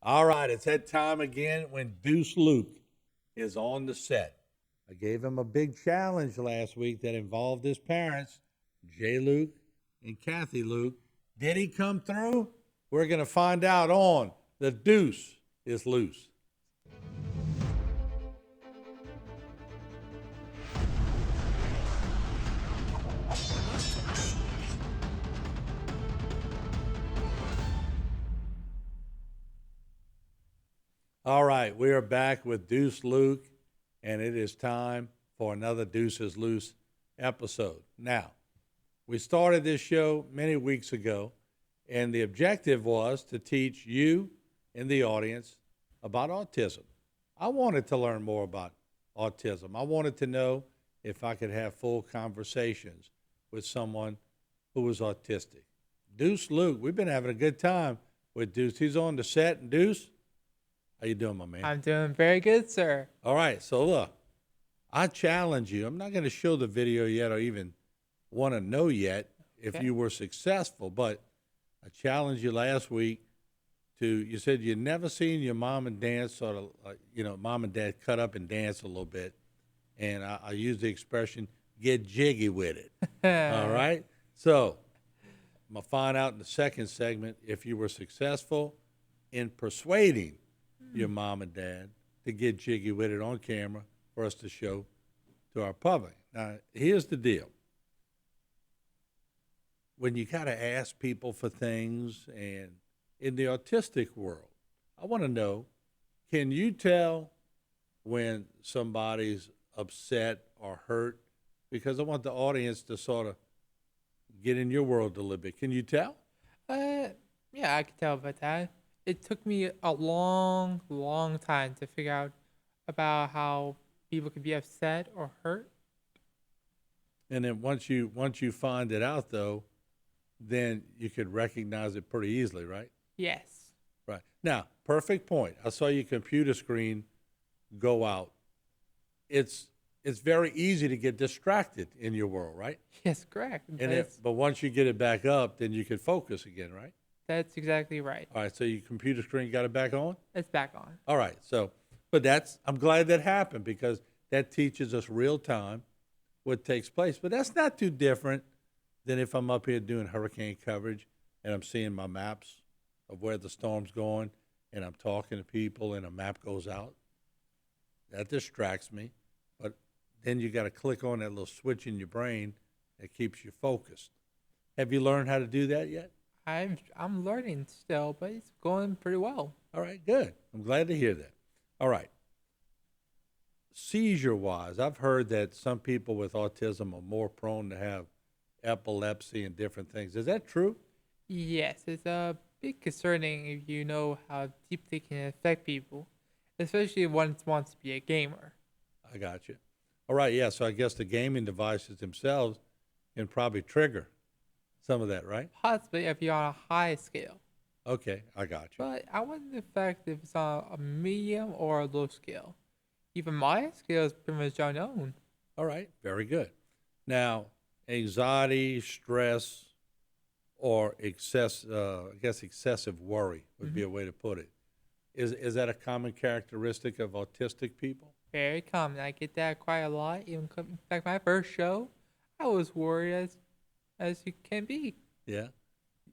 All right, it's that time again when Deuce Luke is on the set. I gave him a big challenge last week that involved his parents, Jay Luke and Kathy Luke. Did he come through? We're going to find out on The Deuce is Loose. All right, we are back with Deuce Luke, and it is time for another Deuce is Loose episode. Now, we started this show many weeks ago, and the objective was to teach you and the audience about autism. I wanted to learn more about autism. I wanted to know if I could have full conversations with someone who was autistic. Deuce Luke, we've been having a good time with Deuce. He's on the set, and Deuce, how you doing, my man? I'm doing very good, sir. All right, so look, I challenge you. I'm not going to show the video yet or even want to know yet if Okay. you were successful, but I challenged you last week you said you'd never seen your mom and dad sort of, mom and dad cut up and dance a little bit. And I used the expression, get jiggy with it. All right? So I'm going to find out in the second segment if you were successful in persuading your mom and dad to get jiggy with it on camera for us to show to our public. Now, here's the deal. When you got to ask people for things, and in the autistic world, I want to know, can you tell when somebody's upset or hurt? Because I want the audience to sort of get in your world a little bit. Can you tell? Yeah, I can tell about that. It took me a long, long time to figure out about how people could be upset or hurt. And then once you find it out, though, then you could recognize it pretty easily, right? Yes. Right. Now, perfect point. I saw your computer screen go out. It's very easy to get distracted in your world, right? Yes, correct. But once you get it back up, then you can focus again, right? That's exactly right. All right, so your computer screen got it back on? It's back on. All right, I'm glad that happened because that teaches us real time what takes place. But that's not too different than if I'm up here doing hurricane coverage and I'm seeing my maps of where the storm's going and I'm talking to people and a map goes out. That distracts me. But then you got to click on that little switch in your brain that keeps you focused. Have you learned how to do that yet? I'm learning still, but it's going pretty well. All right, good. I'm glad to hear that. All right. Seizure-wise, I've heard that some people with autism are more prone to have epilepsy and different things. Is that true? Yes, it's a bit concerning if you know how deeply it can affect people, especially if one wants to be a gamer. I got you. All right, yeah, so I guess the gaming devices themselves can probably trigger some of that, right? Possibly if you're on a high scale. Okay, I got you. But I wonder the fact if it's on a medium or a low scale. Even my scale is pretty much unknown. All right, very good. Now, anxiety, stress, or excessive worry would be a way to put it. Is that a common characteristic of autistic people? Very common. I get that quite a lot. In fact, my first show, I was worried as you can be. Yeah.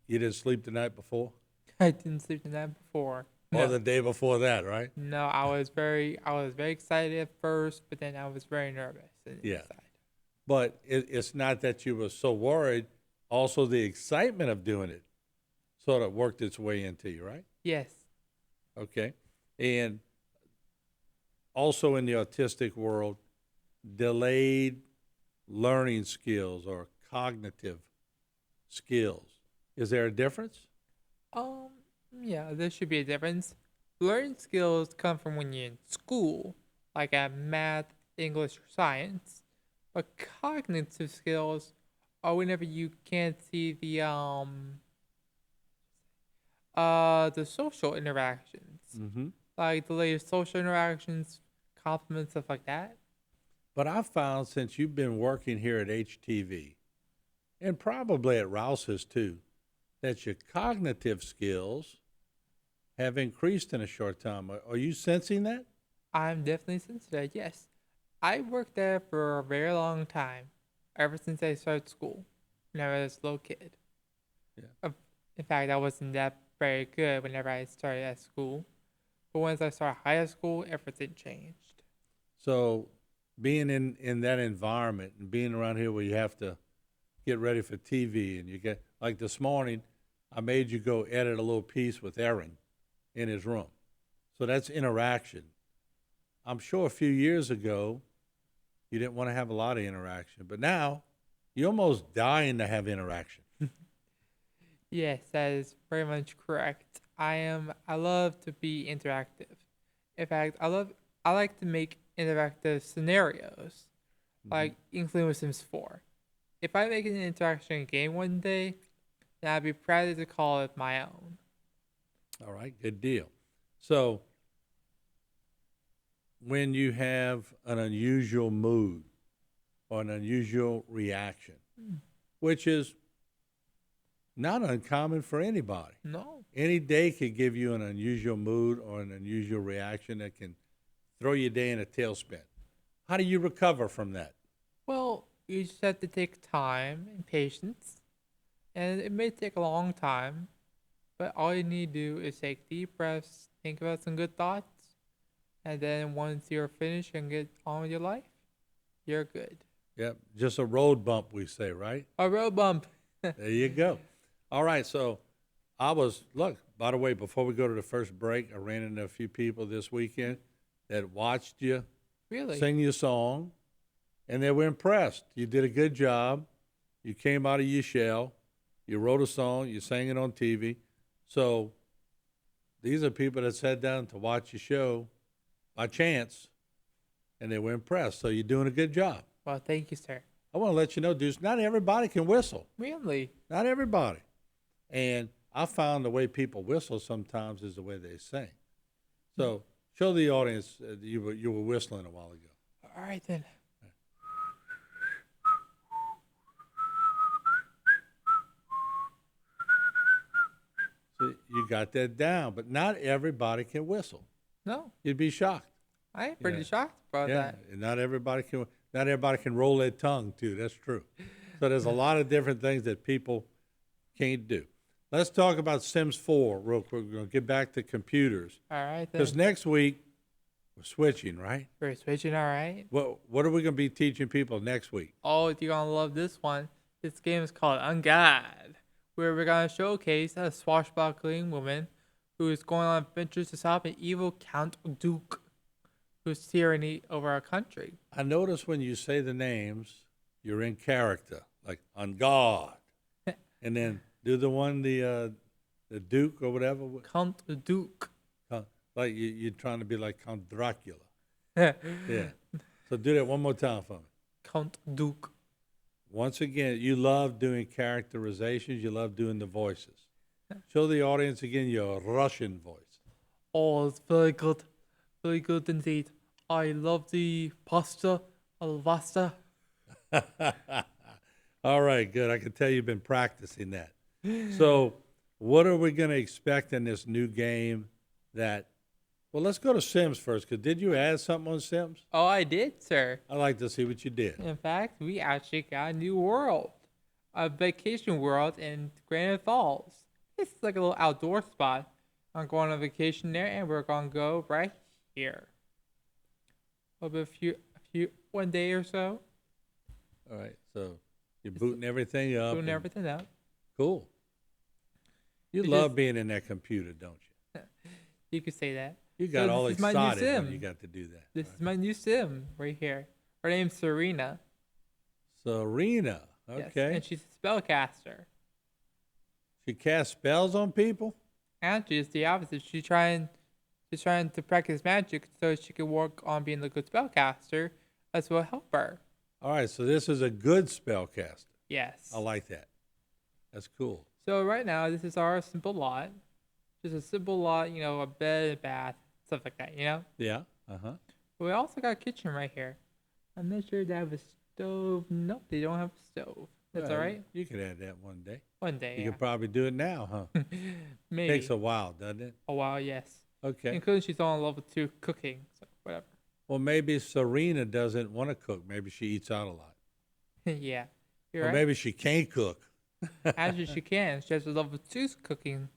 You didn't sleep the night before? I didn't sleep the night before. Or the day before that, right? No, I was very excited at first, but then I was very nervous. Yeah. But it's not that you were so worried. Also, the excitement of doing it sort of worked its way into you, right? Yes. Okay. And also in the autistic world, delayed learning skills or cognitive skills. Is there a difference? Yeah, there should be a difference. Learning skills come from when you're in school, like at math, English, or science. But cognitive skills are whenever you can't see the social interactions. Mm-hmm. Like the latest social interactions, compliments, stuff like that. But I've found since you've been working here at HTV, and probably at Rouse's too, that your cognitive skills have increased in a short time. Are you sensing that? I'm definitely sensitive. Yes, I worked there for a very long time, ever since I started school, when I was a little kid. Yeah. In fact, I wasn't that very good whenever I started at school, but once I started high school, everything changed. So being in that environment and being around here where you have to get ready for TV and you get like this morning, I made you go edit a little piece with Aaron in his room. So that's interaction. I'm sure a few years ago you didn't want to have a lot of interaction, but now you're almost dying to have interaction. Yes, that is very much correct. I love to be interactive. In fact, I like to make interactive scenarios, like including with Sims 4. If I make an interaction game one day, then I'd be proud to call it my own. All right, good deal. So when you have an unusual mood or an unusual reaction, which is not uncommon for anybody. No. Any day could give you an unusual mood or an unusual reaction that can throw your day in a tailspin. How do you recover from that? Well, you just have to take time and patience, and it may take a long time, but all you need to do is take deep breaths, think about some good thoughts, and then once you're finished and get on with your life, you're good. Yep, just a road bump, we say, right? A road bump. There you go. All right, so look, by the way, before we go to the first break, I ran into a few people this weekend that watched you Really? sing your song, and they were impressed. You did a good job. You came out of your shell. You wrote a song. You sang it on TV. So these are people that sat down to watch your show by chance, and they were impressed. So you're doing a good job. Well, thank you, sir. I want to let you know, Deuce, not everybody can whistle. Really? Not everybody. And I found the way people whistle sometimes is the way they sing. So show the audience you were whistling a while ago. All right, then. So you got that down, but not everybody can whistle. No, You'd be shocked. I am pretty Yeah. shocked about Yeah, that. and not everybody can roll their tongue too. That's true. So there's a lot of different things that people can't do. Let's talk about Sims 4 real quick. We're going to get back to computers. All right, then. Because next week, we're switching, right? We're switching, all right? What are we going to be teaching people next week? Oh, you're going to love this one. This game is called Ungad, where we're going to showcase a swashbuckling woman who is going on adventures to stop an evil Count Duke who's tyranny over our country. I notice when you say the names, you're in character, like on guard. And then do the one, the Duke or whatever. Count Duke. Like you're trying to be like Count Dracula. Yeah. Yeah. So do that one more time for me. Count Duke. Once again, you love doing characterizations. You love doing the voices. Show the audience again your Russian voice. Oh, it's very good. Very good indeed. I love the pasta, alvasta. All right, good. I can tell you've been practicing that. So what are we going to expect in this new game that, well, let's go to Sims first, because did you add something on Sims? Oh, I did, sir. I'd like to see what you did. In fact, we actually got a new world. A vacation world in Granite Falls. It's like a little outdoor spot. I'm going on vacation there, and we're going to go right here. Over one day or so. All right, so you're booting everything up. Doing everything up. Cool. You It love just- being in that computer, don't you? You could say that. You got So all this is my new excited when sim. you got to do that. This All is my new sim right here. Her name's Serena. right. Serena, Yes, okay. and she's a spellcaster. She casts spells on people? Actually, it's the opposite. She's trying to practice magic so she can work on being a good spellcaster. That's what help her. All right, so this is a good spellcaster. Yes. I like that. That's cool. So right now, this is our simple lot. Just a simple lot, a bed, a bath, stuff like that, Yeah, uh-huh. But we also got a kitchen right here. I'm not sure they have a stove. Nope, they don't have a stove. That's Well, all right. you could add that one day. One day, You yeah. could probably do it now, huh? Maybe. Takes a while, doesn't it? A while, yes. Okay. Including she's on level 2 cooking, so whatever. Well, maybe Serena doesn't want to cook. Maybe she eats out a lot. Yeah, you're Or right. maybe she can't cook. Actually, she can. She has a level 2 cooking.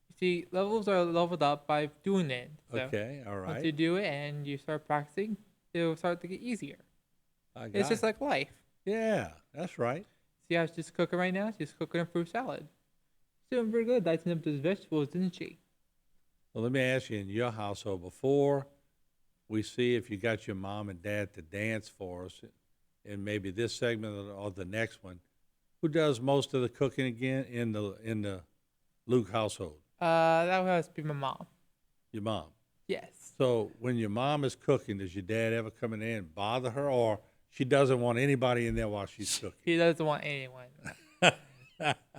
You see, levels are leveled up by doing it. So Okay, all once you right. do it and you start practicing, it'll start to get easier. I It's got just it. like life. Yeah, that's right. See how she's cooking right now? She's cooking a fruit salad. She's doing pretty good dicing up those vegetables, isn't she? Well, let me ask you, in your household, before we see if you got your mom and dad to dance for us, in maybe this segment or the next one, who does most of the cooking again in the Luke household? That would have to be my mom. Your mom. Yes. So when your mom is cooking, does your dad ever come in there and bother her, or she doesn't want anybody in there while she's cooking? He doesn't want anyone.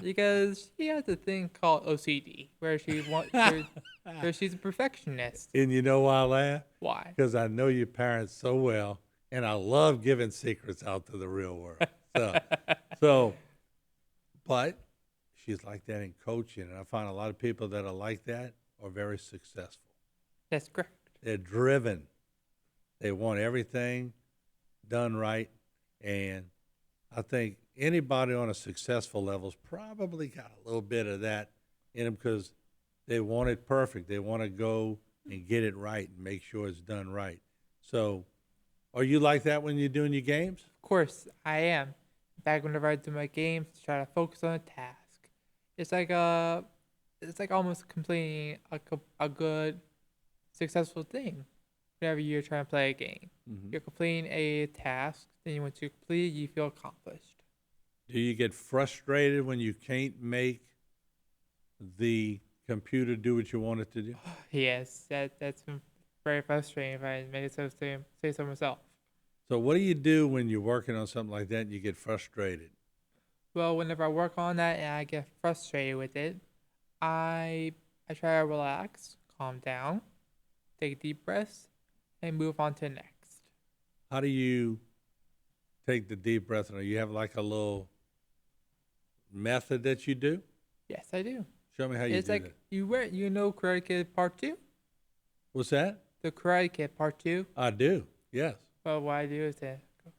Because she has a thing called OCD, where where she's a perfectionist. And you know why I laugh? Why? Because I know your parents so well, and I love giving secrets out to the real world. So, but she's like that in coaching, and I find a lot of people that are like that are very successful. That's correct. They're driven. They want everything done right, and I think anybody on a successful level's probably got a little bit of that in them because they want it perfect. They want to go and get it right and make sure it's done right. So, are you like that when you're doing your games? Of course, I am. Back whenever I do my games, try to focus on a task. It's like almost completing a good, successful thing. Whenever you're trying to play a game, you're completing a task. Then once you complete, you feel accomplished. Do you get frustrated when you can't make the computer do what you want it to do? Yes, that's been very frustrating. If I may say so myself. So what do you do when you're working on something like that and you get frustrated? Well, whenever I work on that and I get frustrated with it, I try to relax, calm down, take deep breaths, and move on to the next. How do you take the deep breath? Or you have like a little method that you do? Yes, I do. Show me how you It's do like that. you know Karate Kid Part 2? What's that? The Karate Kid Part 2? I do. Yes. Well, what I do is that go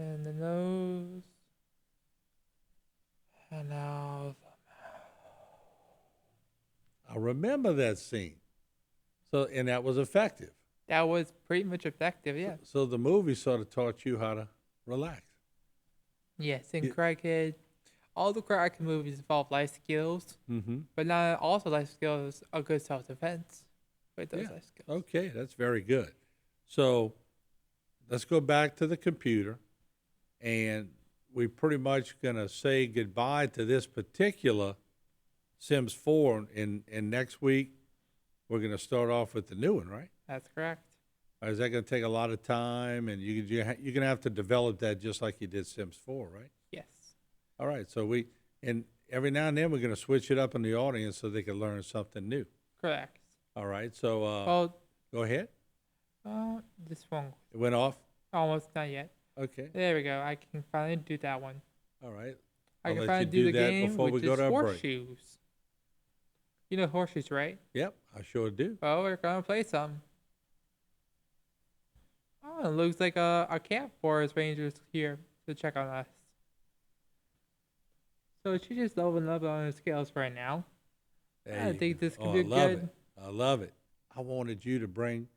in the nose and out. I remember that scene. So, and that was effective. That was pretty much effective, yeah. So the movie sort of taught you how to relax. Yes, in Yeah. Karate Kid, all the Karate Kid movies involve life skills, Mm-hmm. but not also life skills are good self-defense. With those Yeah. life skills. Okay, that's very good. So let's go back to the computer, and we're pretty much going to say goodbye to this particular Sims4, and next week we're going to start off with the new one, right? That's correct. Or is that going to take a lot of time, and you're going to have to develop that just like you did Sims4, right? Yes. All right, so and every now and then we're going to switch it up in the audience so they can learn something new. Correct. All right, so Well, go ahead. this one It went off? almost not yet. Okay, There we go. I can finally do that one. all right. I I'll can let finally you do do the that game, before we which go is to our break. horseshoes. You know horseshoes, right? Yep, I sure do. Well, we're gonna play some. Oh, it looks like a camp forest rangers here to check on us. So she's just leveling up on her skills right now. There I you think go. this could Oh, be I love good. it. I love it. I wanted you to bring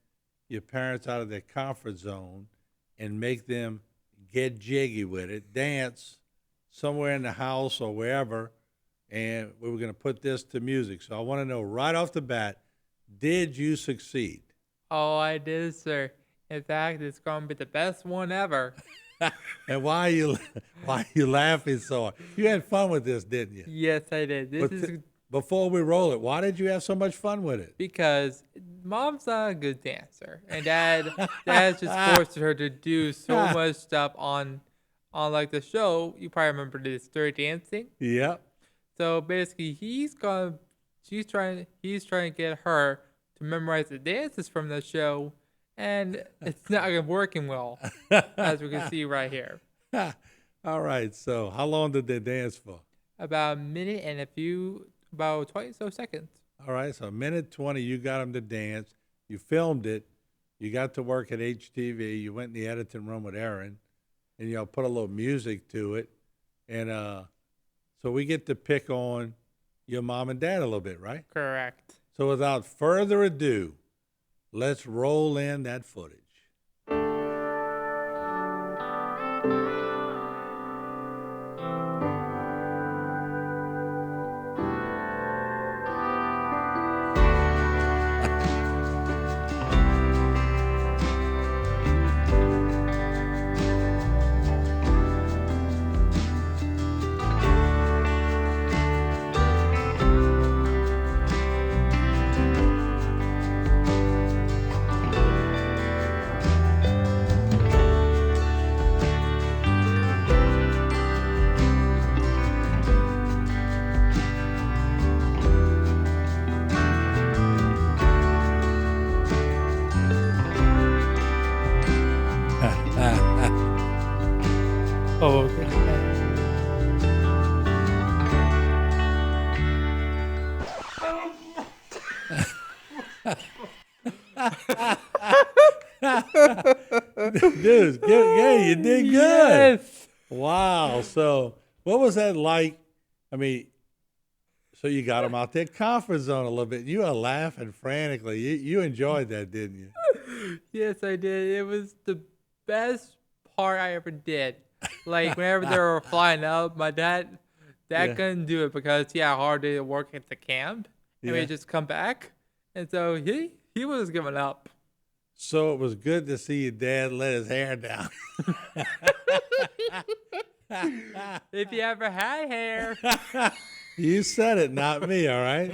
your parents out of their comfort zone and make them get jiggy with it, dance somewhere in the house or wherever, and we were going to put this to music. So I want to know right off the bat, did you succeed? Oh, I did, sir. In fact, it's gonna be the best one ever. And why are you laughing so hard? You had fun with this, didn't you? Yes, I did. This But is before we roll it, why did you have so much fun with it? because mom's not a good dancer, and dad just forced her to do so much stuff on like the show. You probably remember this Dirty Dancing. Yep. So basically, he's trying to get her to memorize the dances from the show, and it's not working well, as we can see right here. All right. So how long did they dance for? About a minute and about 20 so seconds. All right. So a minute 20, you got them to dance. You filmed it. You got to work at HTV. You went in the editing room with Aaron and, put a little music to it. And so we get to pick on your mom and dad a little bit, right? Correct. So without further ado, let's roll in that footage. Oh, okay. Dude, yeah, you did good. Yes. Wow. So what was that like? I mean, so you got them out there comfort zone a little bit. You were laughing frantically. You enjoyed that, didn't you? Yes, I did. It was the best part I ever did. Like whenever they were flying up, my dad Yeah. couldn't do it because he had a hard day to work at the camp, and Yeah. we just come back, and so he was giving up. So it was good to see your dad let his hair down. If you ever had hair, You said it, not me, all right?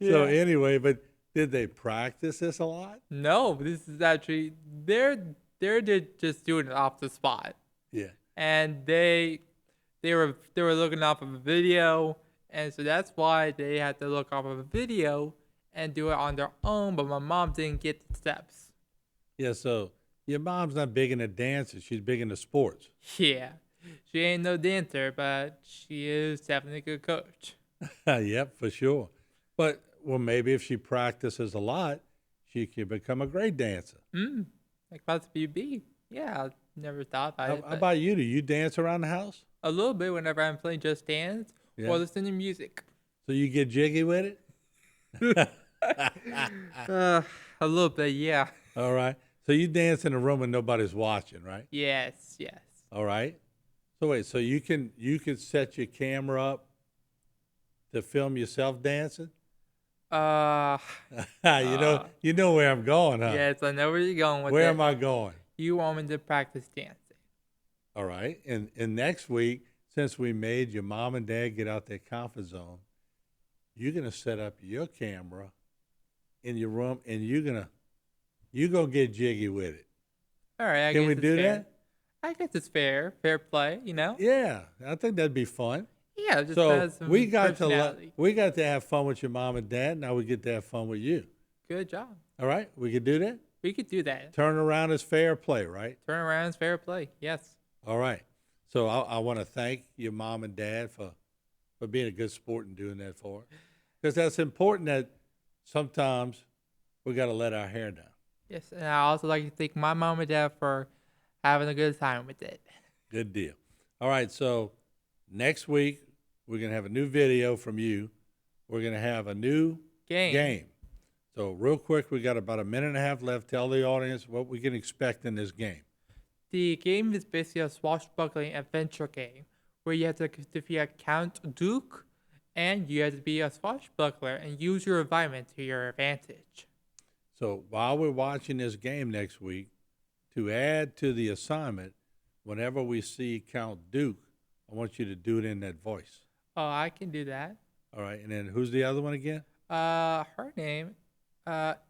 So Yeah. anyway, but did they practice this a lot? no, this is actually they're just doing it off the spot, Yeah. and they were looking off of a video, and so that's why they had to look off of a video and do it on their own. But my mom didn't get the steps. Yeah, so your mom's not big into dances. She's big into sports. Yeah, she ain't no dancer, but she is definitely a good coach. Yep, for sure. But, well, maybe if she practices a lot, she could become a great dancer. Like possibly be. Yeah, I never thought about it. How But about you? Do you dance around the house? a little bit whenever I'm playing Just Dance Yeah. or listening to music. So you get jiggy with it? A little bit, yeah. All right. So you dance in a room when nobody's watching, right? Yes, yes. All right. So wait, so you can set your camera up to film yourself dancing? Uh, You know where I'm going, huh? yes, I know where you're going with Where it. am I going? You want me to practice dancing. All right. And next week, since we made your mom and dad get out their comfort zone, you're gonna set up your camera in your room and you're gonna get jiggy with it. All right, I Can guess we it's do fair. that? I guess it's fair play, you know? Yeah, I think that'd be fun. Yeah, just So has some we got personality. to have fun with your mom and dad. Now we get to have fun with you. Good job. All right, we could do that. We could do that. Turn around is fair play, right? Turn around is fair play. Yes. All right. So I want to thank your mom and dad for being a good sport and doing that for us, because that's important. That sometimes we got to let our hair down. Yes, and I also like to thank my mom and dad for having a good time with it. Good deal. All right. So next week we're gonna have a new video from you. We're gonna have a new game. So real quick, we got about a minute and a half left. Tell the audience what we can expect in this game. The game is basically a swashbuckling adventure game where you have to defeat Count Duke, and you have to be a swashbuckler and use your environment to your advantage. So while we're watching this game next week, to add to the assignment, whenever we see Count Duke, I want you to do it in that voice. Oh, I can do that. All right. And then who's the other one again? Her name,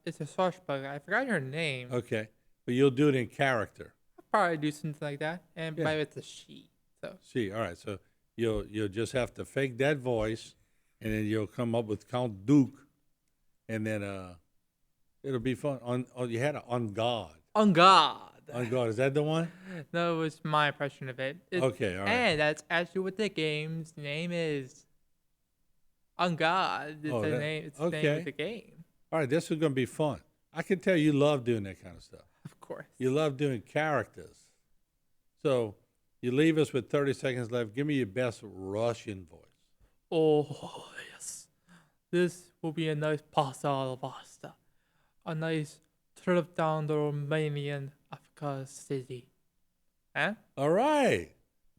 is a swashbuckler. I forgot her name. Okay. But you'll do it in character. I'll probably do something like that, and Yeah. maybe it's a she. So See, all right. So you'll just have to fake that voice, and then you'll come up with Count Duke, and then it'll be fun. You had on God. on God. On guard. Is that the one? No, it was my impression of it. Okay, all right. And that's actually what the game's name is. On God. It's the name. It's the name of the game. All right, this is going to be fun. I can tell you love doing that kind of stuff. Of course. You love doing characters. So you leave us with 30 seconds left. Give me your best Russian voice. Oh, yes. This will be a nice pasta alla pasta. A nice trip down the Romanian Africa city. Huh? All right.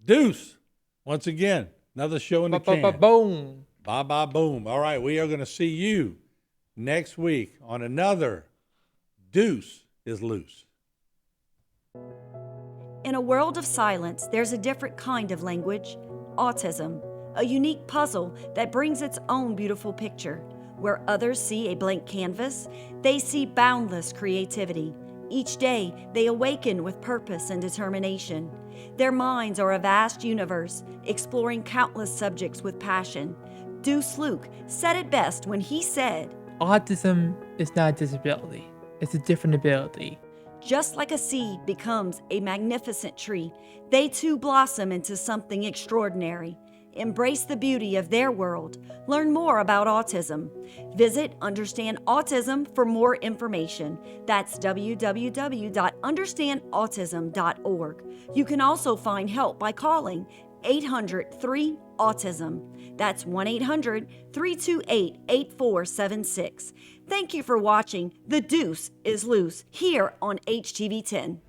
Deuce. Once again, another show in the can. Boom. Bye boom. All right, we are going to see you next week on another Deuce is Loose. In a world of silence, there's a different kind of language, autism, a unique puzzle that brings its own beautiful picture. Where others see a blank canvas, they see boundless creativity. Each day, they awaken with purpose and determination. Their minds are a vast universe, exploring countless subjects with passion. Deuce Luke said it best when he said, Autism is not a disability. It's a different ability. just like a seed becomes a magnificent tree, they too blossom into something extraordinary. Embrace the beauty of their world. Learn more about autism. Visit Understand Autism for more information. That's www.understandautism.org. You can also find help by calling 800-3-AUTISM. That's 1-800-328-8476. Thank you for watching The Deuce is Loose here on HTV10.